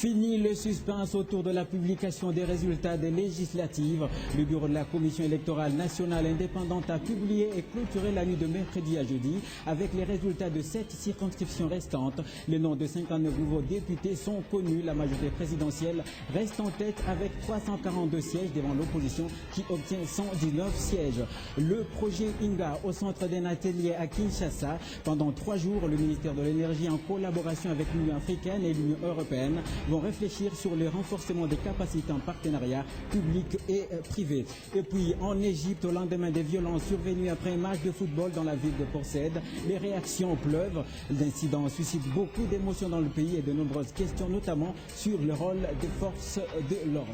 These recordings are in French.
Fini le suspense autour de la publication des résultats des législatives. Le bureau de la Commission électorale nationale indépendante a publié et clôturé la nuit de mercredi à jeudi avec les résultats de 7 circonscriptions restantes. Les noms de 59 nouveaux députés sont connus. La majorité présidentielle reste en tête avec 342 sièges devant l'opposition qui obtient 119 sièges. Le projet INGA au centre d'un atelier à Kinshasa. Pendant 3 jours, le ministère de l'Énergie en collaboration avec l'Union africaine et l'Union européenne vont réfléchir sur le renforcement des capacités en partenariat public et privé. Et puis en Égypte, au lendemain des violences survenues après un match de football dans la ville de Port Said, les réactions pleuvent. L'incident suscite beaucoup d'émotions dans le pays et de nombreuses questions, notamment sur le rôle des forces de l'ordre.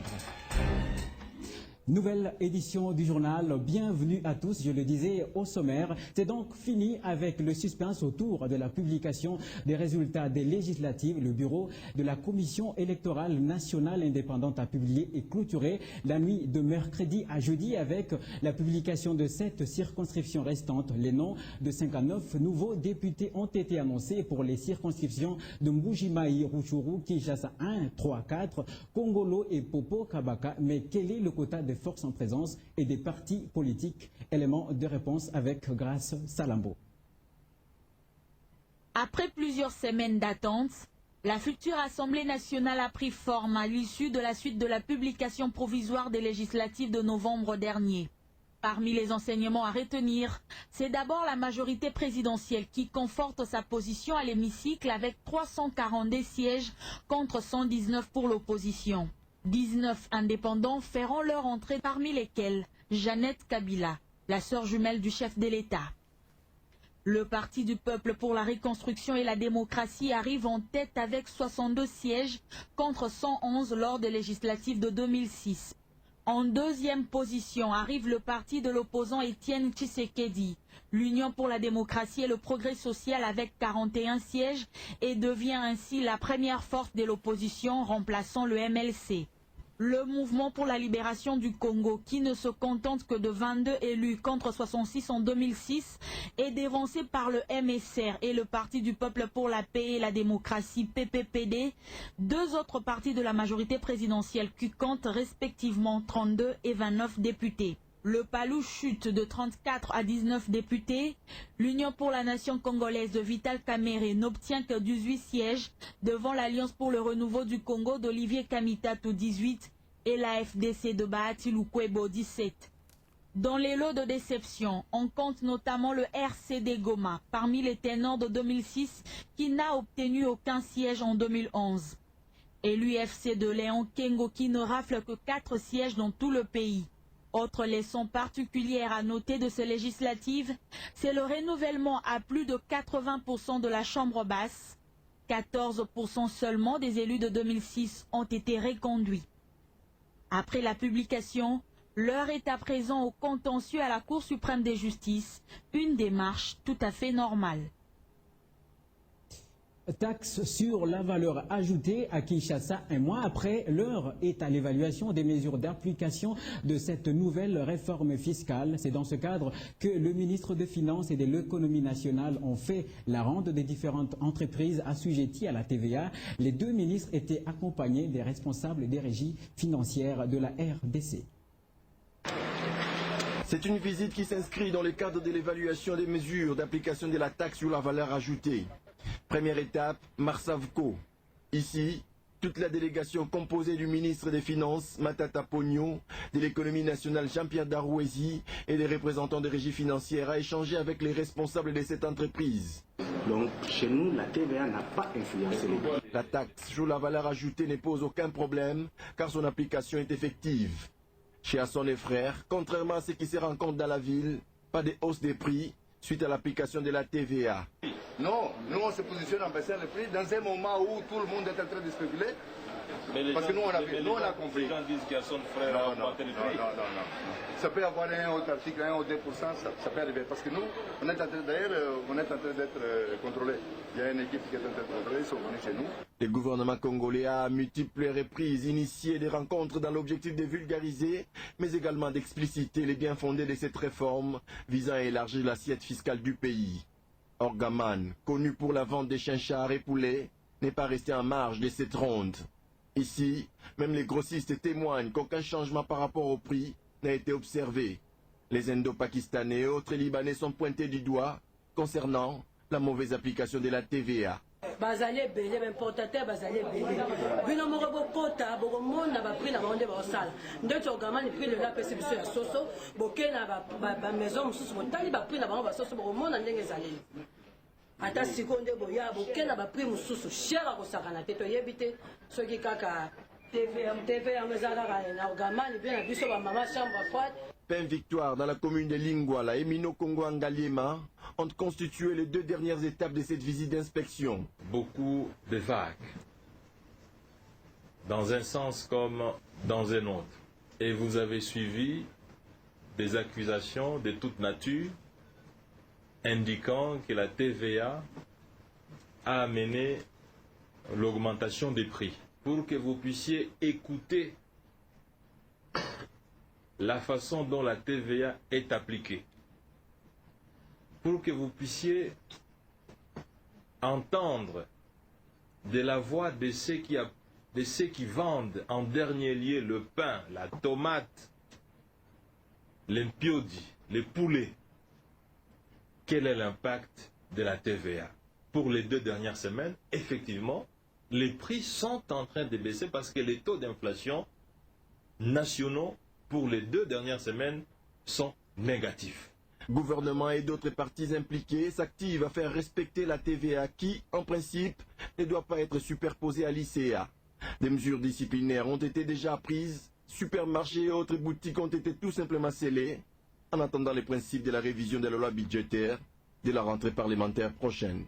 Nouvelle édition du journal, bienvenue à tous, je le disais au sommaire. C'est donc fini avec le suspense autour de la publication des résultats des législatives. Le bureau de la Commission électorale nationale indépendante a publié et clôturé la nuit de mercredi à jeudi avec la publication de 7 circonscriptions restantes. Les noms de 59 nouveaux députés ont été annoncés pour les circonscriptions de Mbujimayi, Rutshuru, Kinshasa 1, 3, 4, Kongolo et Popo Kabaka. Mais quel est le quota des forces en présence et des partis politiques? Élément de réponse avec Grace Salambo. Après plusieurs semaines d'attente, la future Assemblée nationale a pris forme à l'issue de la suite de la publication provisoire des législatives de novembre dernier. Parmi les enseignements à retenir, c'est d'abord la majorité présidentielle qui conforte sa position à l'hémicycle avec 342 sièges contre 119 pour l'opposition. 19 indépendants feront leur entrée, parmi lesquels Jeannette Kabila, la sœur jumelle du chef de l'État. Le Parti du peuple pour la reconstruction et la démocratie arrive en tête avec 62 sièges contre 111 lors des législatives de 2006. En deuxième position arrive le parti de l'opposant Étienne Tshisekedi. L'Union pour la démocratie et le progrès social avec 41 sièges et devient ainsi la première force de l'opposition remplaçant le MLC. Le mouvement pour la libération du Congo, qui ne se contente que de 22 élus contre 66 en 2006, est dévancé par le MSR et le Parti du peuple pour la paix et la démocratie PPPD, deux autres partis de la majorité présidentielle qui comptent respectivement 32 et 29 députés. Le PALU chute de 34 à 19 députés. L'Union pour la nation congolaise de Vital Kamerhe n'obtient que 18 sièges devant l'Alliance pour le renouveau du Congo d'Olivier Kamitatou 18 et la FDC de Bahati Lukwebo 17. Dans les lots de déception, on compte notamment le RCD Goma, parmi les ténors de 2006 qui n'a obtenu aucun siège en 2011. Et l'UFC de Léon Kengo qui ne rafle que 4 sièges dans tout le pays. Autre leçon particulière à noter de ces législatives, c'est le renouvellement à plus de 80% de la Chambre basse. 14% seulement des élus de 2006 ont été reconduits. Après la publication, l'heure est à présent au contentieux à la Cour suprême de justice, une démarche tout à fait normale. Taxe sur la valeur ajoutée à Kinshasa, un mois après, l'heure est à l'évaluation des mesures d'application de cette nouvelle réforme fiscale. C'est dans ce cadre que le ministre des Finances et de l'Économie nationale ont fait la ronde des différentes entreprises assujetties à la TVA. Les deux ministres étaient accompagnés des responsables des régies financières de la RDC. C'est une visite qui s'inscrit dans le cadre de l'évaluation des mesures d'application de la taxe sur la valeur ajoutée. Première étape, Marsavco. Ici, toute la délégation composée du ministre des Finances, Matata Pogno, de l'économie nationale, Jean-Pierre Darouezi, et des représentants des régies financières a échangé avec les responsables de cette entreprise. Donc, chez nous, la TVA n'a pas influencé les prix. La taxe sur la valeur ajoutée ne pose aucun problème, car son application est effective. Chez Hasson et Frères, contrairement à ce qui se rencontre dans la ville, pas de hausse des prix suite à l'application de la TVA. Non, nous on se positionne en baissant le prix dans un moment où tout le monde est en train de spéculer. Parce que nous on a compris. Les gens disent qu'Hasson Frères a augmenté le prix. Non. Ça peut avoir un autre article, 1 ou 2%, ça peut arriver. Parce que nous, on est en train d'être contrôlé. Il y a une équipe qui est en train de contrôler, ils sont venus chez nous. Le gouvernement congolais a à multiples reprises initié des rencontres dans l'objectif de vulgariser, mais également d'expliciter les biens fondés de cette réforme visant à élargir l'assiette fiscale du pays. Orgaman, connu pour la vente des chinchards et poulets, n'est pas resté en marge de cette ronde. Ici, même les grossistes témoignent qu'aucun changement par rapport au prix n'a été observé. Les Indo-Pakistanais et autres Libanais sont pointés du doigt concernant la mauvaise application de la TVA. Bazali belé importateur bazali belé bino moko bokota bokomona ba prix na bango nde baosala ndeti ogama ni prix le la pesi biso ya soso boke na ba maison mosusu botali ba prix na bango basoso bokomona ndenge ezaleli ata sikoyo nde boya boke na ba prix mosusu cher akosakana te toyebi te soki kaka TV yango eza kaka na ogama ni mpe na biso bamama chambre froide. Pain Victoire dans la commune de Lingwala et Mino Kongo Angaliema ont constitué les 2 dernières étapes de cette visite d'inspection. Beaucoup de vagues, dans un sens comme dans un autre. Et vous avez suivi des accusations de toute nature indiquant que la TVA a amené l'augmentation des prix. Pour que vous puissiez écouter la façon dont la TVA est appliquée, pour que vous puissiez entendre de la voix de ceux qui vendent en dernier lieu le pain, la tomate, l'impiodi, les poulets, quel est l'impact de la TVA. Pour les 2 dernières semaines, effectivement, les prix sont en train de baisser parce que les taux d'inflation nationaux pour les 2 dernières semaines sont négatifs. Gouvernement et d'autres parties impliquées s'activent à faire respecter la TVA qui, en principe, ne doit pas être superposée à l'ICA. Des mesures disciplinaires ont été déjà prises, supermarchés et autres boutiques ont été tout simplement scellés, en attendant les principes de la révision de la loi budgétaire de la rentrée parlementaire prochaine.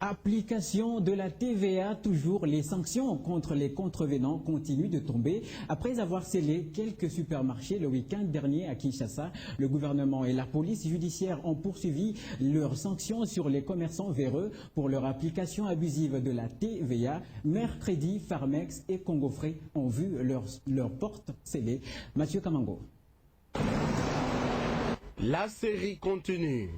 Application de la TVA, toujours les sanctions contre les contrevenants continuent de tomber. Après avoir scellé quelques supermarchés le week-end dernier à Kinshasa, le gouvernement et la police judiciaire ont poursuivi leurs sanctions sur les commerçants véreux pour leur application abusive de la TVA. Mercredi, Farmex et Congo Frais ont vu leurs portes scellées. Mathieu Kamango. La série continue.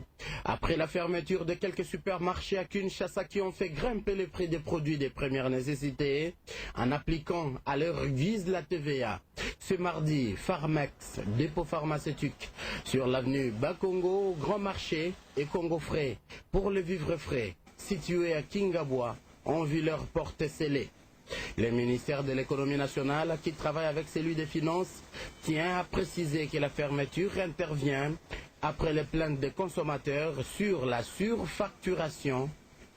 Après la fermeture de quelques supermarchés à Kinshasa qui ont fait grimper les prix des produits de première nécessité en appliquant à leur guise la TVA. Ce mardi, Farmex, dépôt pharmaceutique sur l'avenue Bakongo, Grand Marché et Congo Frais pour les vivres frais situés à Kingabwa ont vu leurs portes scellées. Le ministère de l'économie nationale, qui travaille avec celui des finances, tient à préciser que la fermeture intervient après les plaintes des consommateurs sur la surfacturation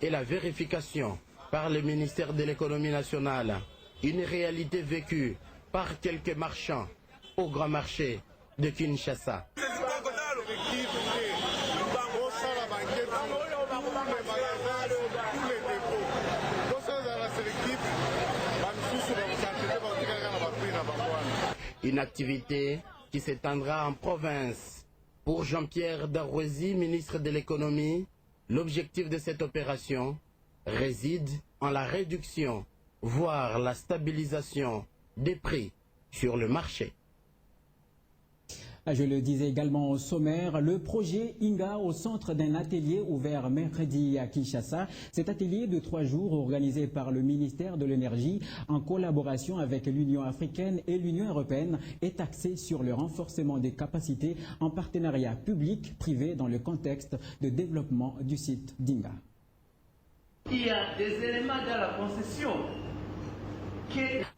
et la vérification par le ministère de l'économie nationale. Une réalité vécue par quelques marchands au grand marché de Kinshasa. Une activité qui s'étendra en province. Pour Jean-Pierre Darroisi, ministre de l'économie, l'objectif de cette opération réside en la réduction, voire la stabilisation des prix sur le marché. Je le disais également au sommaire, le projet Inga au centre d'un atelier ouvert mercredi à Kinshasa. Cet atelier de 3 jours organisé par le ministère de l'Énergie en collaboration avec l'Union africaine et l'Union européenne est axé sur le renforcement des capacités en partenariat public-privé dans le contexte de développement du site d'Inga. Il y a des éléments dans la concession.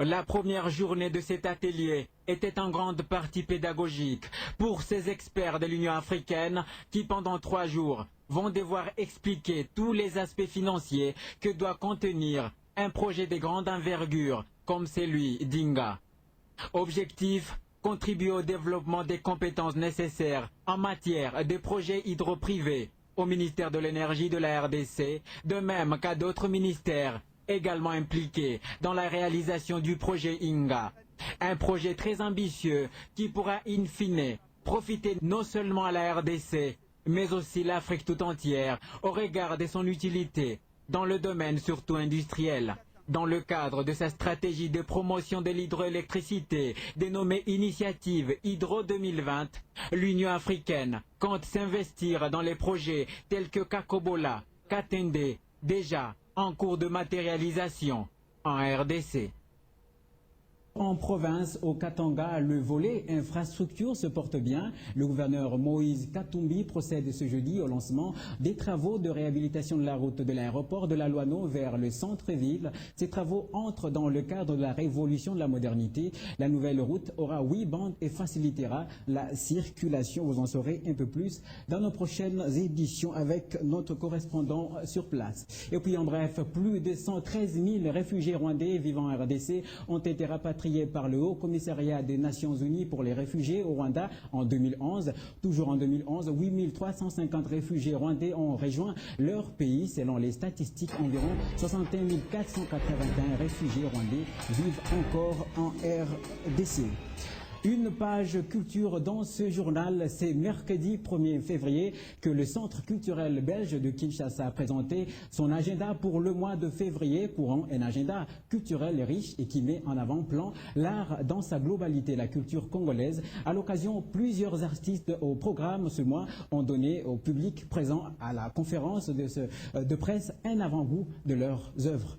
La première journée de cet atelier était en grande partie pédagogique pour ces experts de l'Union africaine qui, pendant 3 jours, vont devoir expliquer tous les aspects financiers que doit contenir un projet de grande envergure comme celui d'Inga. Objectif, contribuer au développement des compétences nécessaires en matière de projets hydro-privés au ministère de l'Énergie de la RDC, de même qu'à d'autres ministères également impliqués dans la réalisation du projet Inga. Un projet très ambitieux qui pourra in fine profiter non seulement à la RDC, mais aussi l'Afrique tout entière au regard de son utilité dans le domaine surtout industriel. Dans le cadre de sa stratégie de promotion de l'hydroélectricité dénommée Initiative Hydro 2020, l'Union africaine compte s'investir dans les projets tels que Kakobola, Katende, déjà en cours de matérialisation. en RDC. En province, au Katanga, le volet infrastructure se porte bien. Le gouverneur Moïse Katumbi procède ce jeudi au lancement des travaux de réhabilitation de la route de l'aéroport de la Loano vers le centre-ville. Ces travaux entrent dans le cadre de la révolution de la modernité. La nouvelle route aura 8 bandes et facilitera la circulation. Vous en saurez un peu plus dans nos prochaines éditions avec notre correspondant sur place. Et puis en bref, plus de 113 000 réfugiés rwandais vivant en RDC ont été rapatriés par le Haut Commissariat des Nations Unies pour les réfugiés au Rwanda en 2011. Toujours en 2011, 8 350 réfugiés rwandais ont rejoint leur pays. Selon les statistiques, environ 61 481 réfugiés rwandais vivent encore en RDC. Une page culture dans ce journal. C'est mercredi 1er février que le Centre culturel belge de Kinshasa a présenté son agenda pour le mois de février courant, un agenda culturel riche et qui met en avant-plan l'art dans sa globalité, la culture congolaise. À l'occasion, plusieurs artistes au programme ce mois ont donné au public présent à la conférence de presse un avant-goût de leurs œuvres.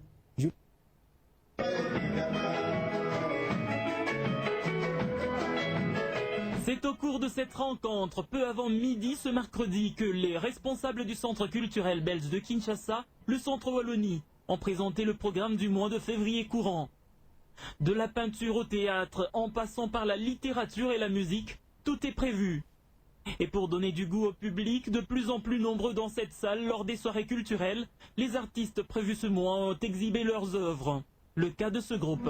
C'est au cours de cette rencontre, peu avant midi ce mercredi, que les responsables du Centre culturel belge de Kinshasa, le Centre Wallonie, ont présenté le programme du mois de février courant. De la peinture au théâtre, en passant par la littérature et la musique, tout est prévu. Et pour donner du goût au public, de plus en plus nombreux dans cette salle lors des soirées culturelles, les artistes prévus ce mois ont exhibé leurs œuvres. Le cas de ce groupe.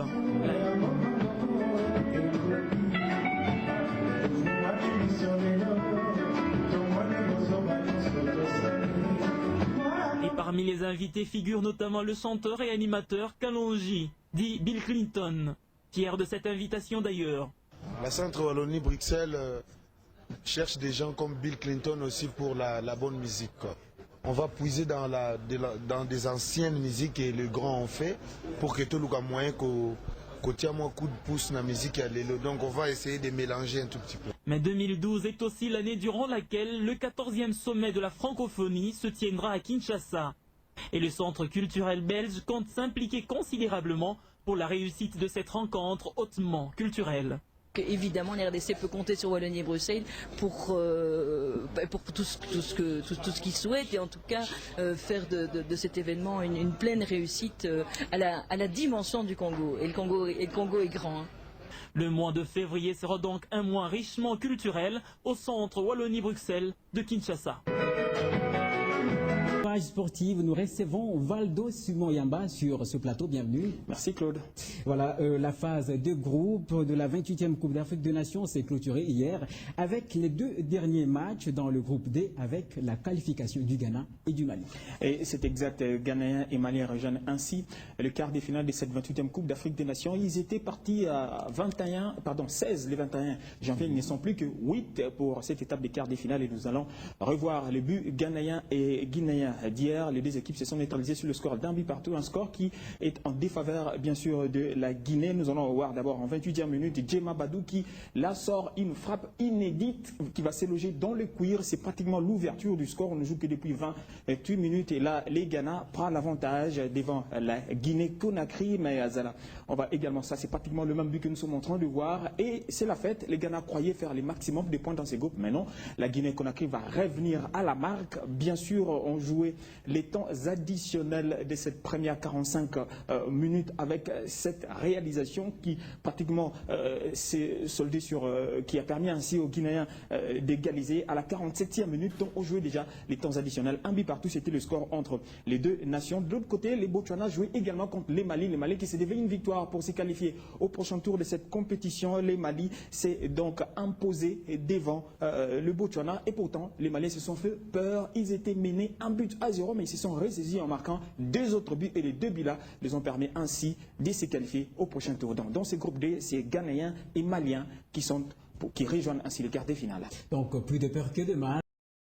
Et parmi les invités figure notamment le chanteur et animateur Kalonji, dit Bill Clinton, fier de cette invitation d'ailleurs. La Centre Wallonie-Bruxelles cherche des gens comme Bill Clinton aussi pour la bonne musique. On va puiser dans des anciennes musiques et le grand ont fait pour que tout le monde moyen qu'on tient un coup de pouce dans la musique. Donc on va essayer de mélanger un tout petit peu. Mais 2012 est aussi l'année durant laquelle le 14e sommet de la francophonie se tiendra à Kinshasa. Et le Centre culturel belge compte s'impliquer considérablement pour la réussite de cette rencontre hautement culturelle. Évidemment, la RDC peut compter sur Wallonie et Bruxelles pour tout ce qu'ils souhaitent et en tout cas faire de cet événement une pleine réussite à la dimension du Congo. Et le Congo est grand. Le mois de février sera donc un mois richement culturel au Centre Wallonie-Bruxelles de Kinshasa. Page sportive, nous recevons Valdo Sumoyamba sur ce plateau. Bienvenue. Merci Claude. Voilà, la phase de groupe de la 28e Coupe d'Afrique des Nations s'est clôturée hier avec les 2 derniers matchs dans le groupe D avec la qualification du Ghana et du Mali. Et c'est exact, Ghanéens et Maliens rejoignent ainsi le quart des finales de cette 28e Coupe d'Afrique des Nations. Ils étaient partis à 16 le 21 janvier. Ils ne sont plus que 8 pour cette étape des quarts des finales et nous allons revoir les buts ghanéens et guinéens d'hier. Les 2 équipes se sont neutralisées sur le score d'un but partout, un score qui est en défaveur bien sûr de la Guinée. Nous allons voir d'abord en 28e minute Djema Badou qui là sort une frappe inédite qui va s'éloger dans le cuir. C'est pratiquement l'ouverture du score. On ne joue que depuis 28 minutes et là les Ghana prend l'avantage devant la Guinée-Conakry. Mais on va également, ça c'est pratiquement le même but que nous sommes en train de voir et c'est la fête. Les Ghana croyaient faire le maximum de points dans ces groupes, mais non, la Guinée-Conakry va revenir à la marque. Bien sûr, on jouait les temps additionnels de cette première 45 minutes avec cette réalisation qui pratiquement s'est soldée sur, qui a permis ainsi aux Guinéens d'égaliser à la 47e minute. Donc on jouait déjà les temps additionnels. Un but partout, c'était le score entre les 2 nations. De l'autre côté, les Botswana jouaient également contre les Mali. Les Mali qui s'est déveillé une victoire pour se qualifier au prochain tour de cette compétition. Les Mali s'est donc imposé devant le Botswana et pourtant les Maliens se sont fait peur. Ils étaient menés 1-0 mais ils se sont ressaisis en marquant 2 autres buts et les 2 buts-là les ont permis ainsi de se qualifier au prochain tour. Dans ce groupe D, c'est Ghanéens et Maliens qui rejoignent ainsi le quart des finales. Donc plus de peur que de mal.